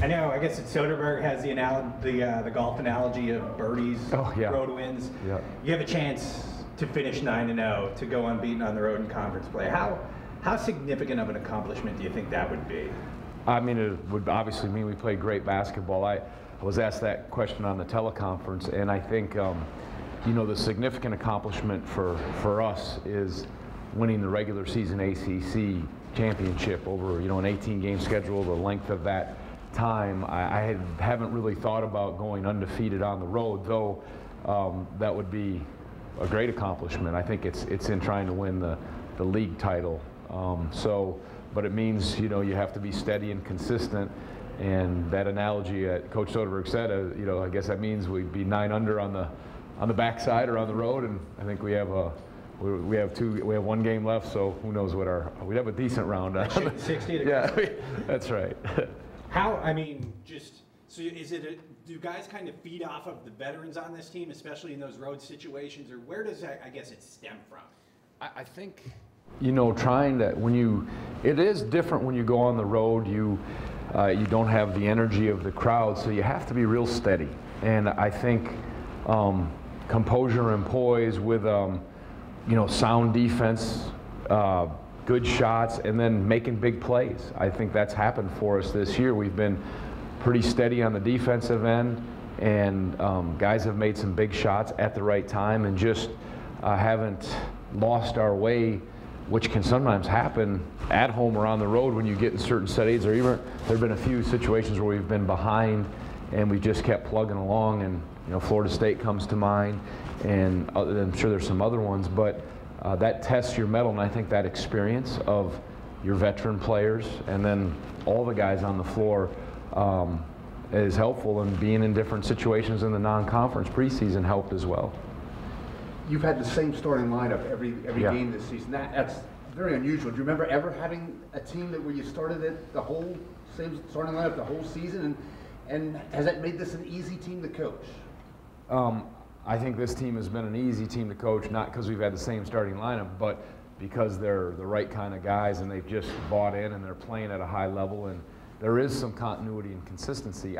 know, I guess Soderbergh has the golf analogy of birdies, road wins. Yeah. You have a chance to finish 9-0, to go unbeaten on the road in conference play. How significant of an accomplishment do you think that would be? I mean, it would obviously mean we played great basketball. I was asked that question on the teleconference, and I think, you know, the significant accomplishment for us is winning the regular season ACC championship over, you know, an 18-game schedule, the length of that time. I haven't really thought about going undefeated on the road, though that would be a great accomplishment. I think it's in trying to win the league title. But it means, you know, you have to be steady and consistent. And that analogy that Coach Soderbergh said, you know, I guess that means we'd be 9 under on the backside or on the road, and I think we have one game left, so who knows what we'd have a decent round on. 60 to yeah, that's right. I mean, so do guys kind of feed off of the veterans on this team, especially in those road situations, or where does that, I guess, it stem from? I think, you know, it is different when you go on the road. You don't have the energy of the crowd, so you have to be real steady. And I think composure and poise with, you know, sound defense, good shots, and then making big plays. I think that's happened for us this year. We've been pretty steady on the defensive end, and guys have made some big shots at the right time and just haven't lost our way, which can sometimes happen at home or on the road when you get in certain settings, or even there have been a few situations where we've been behind and we just kept plugging along, and, you know, Florida State comes to mind, and I'm sure there's some other ones, but that tests your mettle, and I think that experience of your veteran players and then all the guys on the floor is helpful, and being in different situations in the non-conference preseason helped as well. You've had the same starting lineup every game this season. That's very unusual. Do you remember ever having a team where you started it the whole same starting lineup the whole season? And has that made this an easy team to coach? I think this team has been an easy team to coach, not because we've had the same starting lineup, but because they're the right kind of guys and they've just bought in and they're playing at a high level, and there is some continuity and consistency. You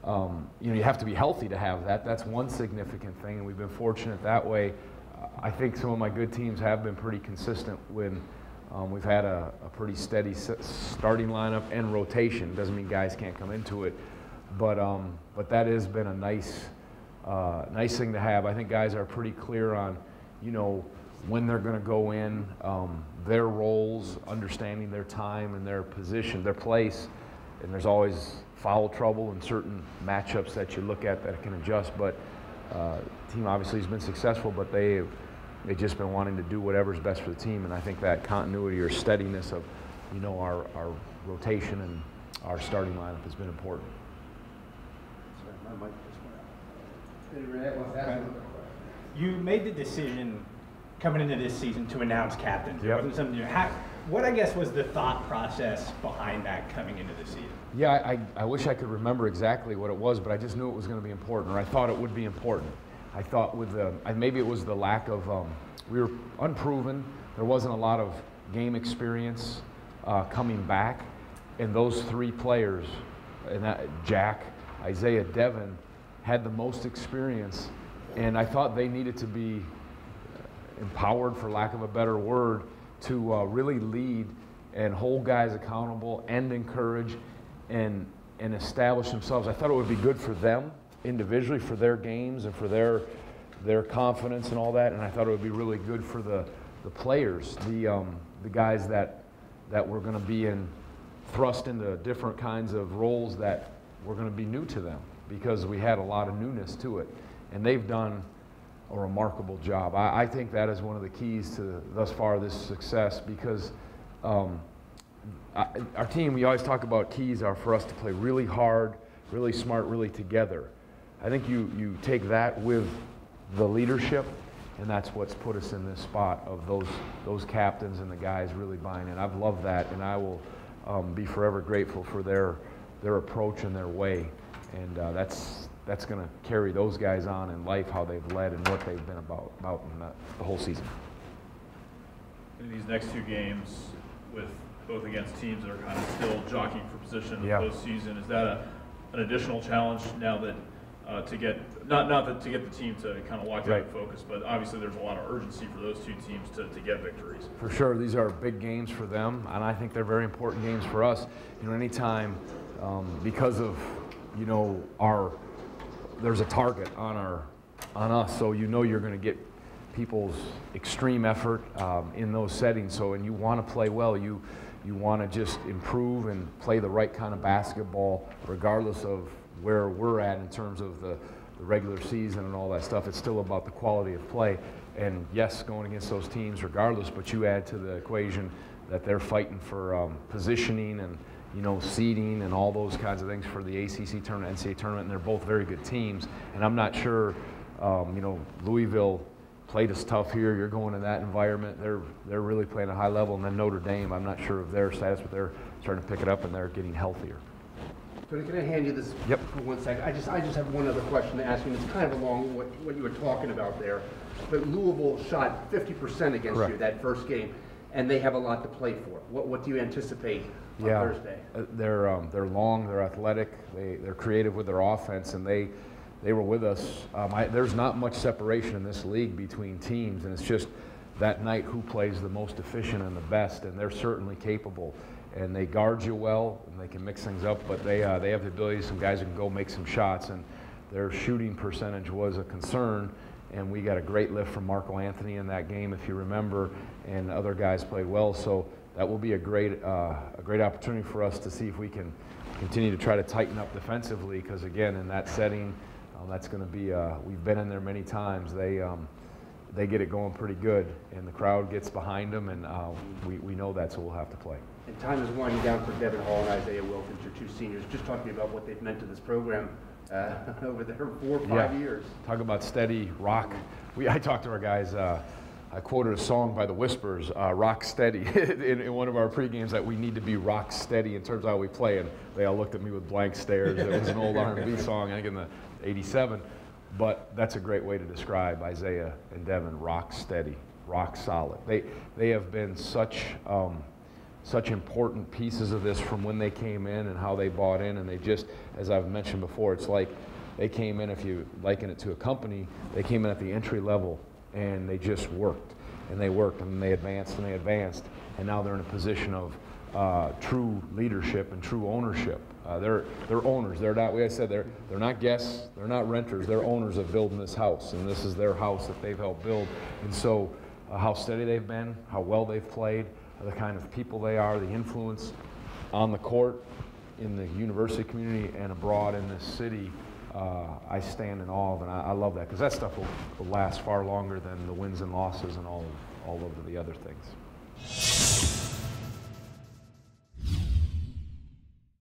know, you have to be healthy to have that. That's one significant thing, and we've been fortunate that way. I think some of my good teams have been pretty consistent when we've had a pretty steady starting lineup and rotation. Doesn't mean guys can't come into it, but that has been a nice thing to have. I think guys are pretty clear on, you know, when they're going to go in, their roles, understanding their time and their position, their place, and there's always foul trouble in certain matchups that you look at that can adjust, but the team obviously has been successful, but they've just been wanting to do whatever's best for the team, and I think that continuity or steadiness of, you know, our rotation and our starting lineup has been important. You made the decision coming into this season to announce captains. Yep. It wasn't something new. What, I guess, was the thought process behind that coming into the season? Yeah, I wish I could remember exactly what it was, but I just knew it was going to be important, or I thought it would be important. I thought with maybe it was the lack of, we were unproven. There wasn't a lot of game experience coming back, and those three players, and Jack, Isaiah, Devin, had the most experience, and I thought they needed to be empowered, for lack of a better word, to really lead and hold guys accountable and encourage and establish themselves. I thought it would be good for them individually, for their games and for their confidence and all that, and I thought it would be really good for the players, the guys that were going to be thrust into different kinds of roles that were going to be new to them, because we had a lot of newness to it, and they've done a remarkable job. I think that is one of the keys to thus far this success, because our team, we always talk about keys are for us to play really hard, really smart, really together. I think you take that with the leadership, and that's what's put us in this spot of those captains and the guys really buying in. I've loved that, and I will be forever grateful for their approach and their way, and that's going to carry those guys on in life, how they've led and what they've been about in the whole season. In these next two games, with both against teams that are kind of still jockeying for position in the Yeah. postseason. Is that an additional challenge now that to get not that to get the team to kind of lock down and focus, but obviously there's a lot of urgency for those two teams to get victories. For sure, these are big games for them, and I think they're very important games for us. You know, anytime because of there's a target on us, so you know you're going to get people's extreme effort in those settings. So, and you want to play well. You want to just improve and play the right kind of basketball, regardless of where we're at in terms of the regular season and all that stuff. It's still about the quality of play. And yes, going against those teams regardless, but you add to the equation that they're fighting for positioning and seeding and all those kinds of things for the ACC tournament, NCAA tournament, and they're both very good teams. And I'm not sure, Louisville played us tough here. You're going to that environment. They're really playing at a high level. And then Notre Dame, I'm not sure of their status, but they're starting to pick it up and they're getting healthier. Tony, can I hand you this for 1 second? I just have one other question to ask you, and it's kind of along what you were talking about there. But Louisville shot 50% against you that first game, and they have a lot to play for. What do you anticipate on Thursday? They're long, they're athletic, they're creative with their offense, and they were with us. There's not much separation in this league between teams, and it's just that night who plays the most efficient and the best, and they're certainly capable. And they guard you well, and they can mix things up, but they have the ability, some guys who can go make some shots, and their shooting percentage was a concern, and we got a great lift from Marco Anthony in that game, if you remember, and other guys played well, so that will be a great opportunity for us to see if we can continue to try to tighten up defensively, because again, in that setting, that's going to be, we've been in there many times, they get it going pretty good, and the crowd gets behind them, and we know that's what we'll have to play. And time is winding down for Devin Hall and Isaiah Wilkins, your two seniors. Just talking about what they've meant to this program over their 4 or 5 years. Talk about steady rock. I talked to our guys. I quoted a song by the Whispers, "Rock Steady," in one of our pre-games, that we need to be rock steady in terms of how we play. And they all looked at me with blank stares. It was an old R&B song, I think in the '87. But that's a great way to describe Isaiah and Devin: rock steady, rock solid. They have been such important pieces of this from when they came in and how they bought in, and they just, as I've mentioned before, it's like they came in, if you liken it to a company, they came in at the entry level and they just worked and they worked and they advanced and they advanced, and now they're in a position of true leadership and true ownership. They're owners. They're not, like I said, they're not guests, they're not renters, they're owners of building this house, and this is their house that they've helped build. And so how steady they've been, how well they've played, the kind of people they are, the influence on the court, in the university community, and abroad in this city, I stand in awe of, and I love that, because that stuff will last far longer than the wins and losses and all of the other things.